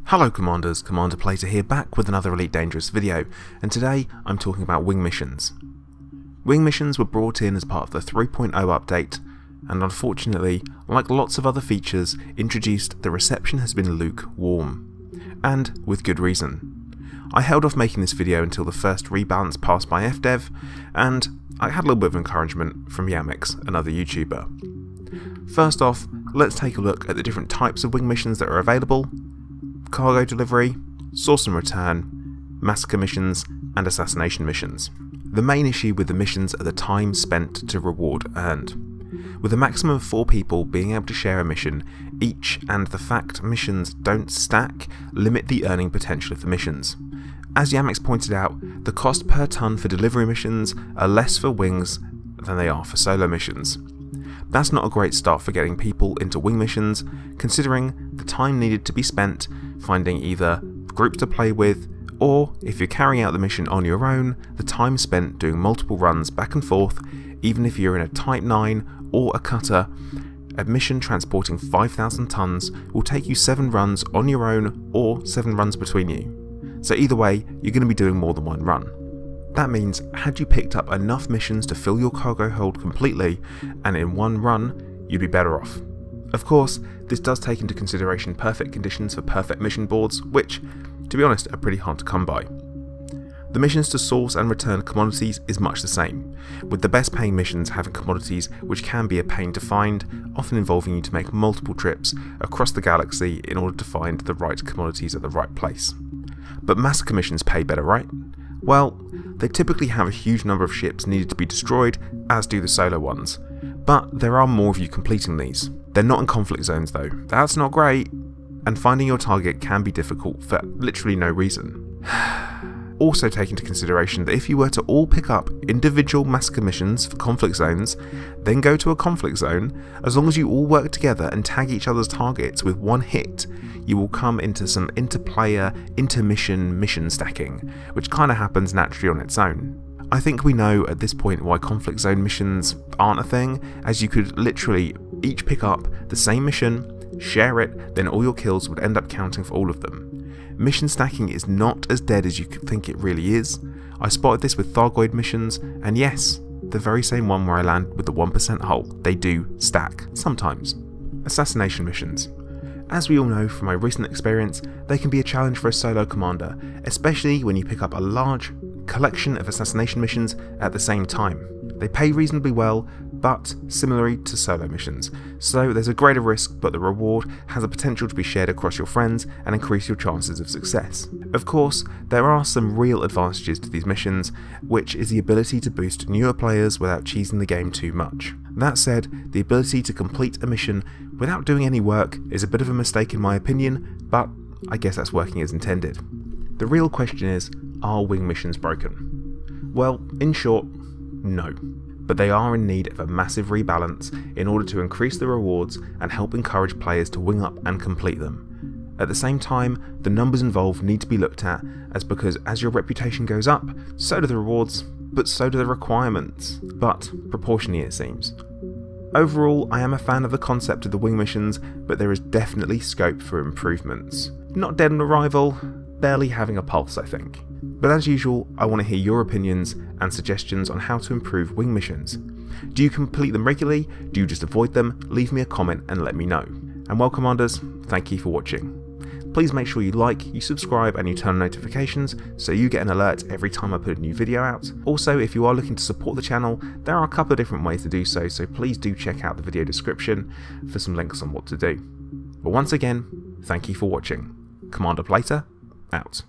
Hello Commanders, Commander Plater here, back with another Elite Dangerous video, and today I'm talking about wing missions. Wing missions were brought in as part of the 3.0 update, and unfortunately, like lots of other features introduced, the reception has been lukewarm, and with good reason. I held off making this video until the first rebalance passed by FDev, and I had a little bit of encouragement from Yamix, another YouTuber. First off, let's take a look at the different types of wing missions that are available: cargo delivery, source and return, massacre missions, and assassination missions. The main issue with the missions are the time spent to reward earned. With a maximum of 4 people being able to share a mission each, and the fact missions don't stack limit the earning potential of the missions. As Yamix pointed out, the cost per ton for delivery missions are less for wings than they are for solo missions. That's not a great start for getting people into wing missions, considering the time needed to be spent finding either groups to play with, or if you're carrying out the mission on your own, the time spent doing multiple runs back and forth. Even if you're in a Type 9 or a cutter, a mission transporting 5,000 tons will take you 7 runs on your own or 7 runs between you. So either way, you're going to be doing more than one run. That means, had you picked up enough missions to fill your cargo hold completely, and in one run, you'd be better off. Of course, this does take into consideration perfect conditions for perfect mission boards, which, to be honest, are pretty hard to come by. The missions to source and return commodities is much the same, with the best paying missions having commodities which can be a pain to find, often involving you to make multiple trips across the galaxy in order to find the right commodities at the right place. But massacre missions pay better, right? Well, they typically have a huge number of ships needed to be destroyed, as do the solo ones. But there are more of you completing these. They're not in conflict zones though. That's not great. And finding your target can be difficult for literally no reason. Also take into consideration that if you were to all pick up individual massacre missions for conflict zones, then go to a conflict zone, as long as you all work together and tag each other's targets with one hit, you will come into some inter-player, inter-mission mission stacking, which kind of happens naturally on its own. I think we know at this point why conflict zone missions aren't a thing, as you could literally each pick up the same mission, share it, then all your kills would end up counting for all of them. Mission stacking is not as dead as you could think it really is. I spotted this with Thargoid missions, and yes, the very same one where I land with the 1% hull, they do stack, sometimes. Assassination missions. As we all know from my recent experience, they can be a challenge for a solo commander, especially when you pick up a large collection of assassination missions at the same time. They pay reasonably well, but similarly to solo missions, so there's a greater risk, but the reward has the potential to be shared across your friends and increase your chances of success. Of course, there are some real advantages to these missions, which is the ability to boost newer players without cheesing the game too much. That said, the ability to complete a mission without doing any work is a bit of a mistake in my opinion, but I guess that's working as intended. The real question is, are wing missions broken? Well, in short, no. But they are in need of a massive rebalance in order to increase the rewards and help encourage players to wing up and complete them. At the same time, the numbers involved need to be looked at, because as your reputation goes up, so do the rewards, but so do the requirements, but proportionally it seems. Overall, I am a fan of the concept of the wing missions, but there is definitely scope for improvements. Not dead on arrival, barely having a pulse I think. But as usual, I want to hear your opinions and suggestions on how to improve wing missions. Do you complete them regularly? Do you just avoid them? Leave me a comment and let me know. And well Commanders, thank you for watching. Please make sure you like, you subscribe and you turn on notifications so you get an alert every time I put a new video out. Also, if you are looking to support the channel, there are a couple of different ways to do so, so please do check out the video description for some links on what to do. But once again, thank you for watching. Commander Plater, out.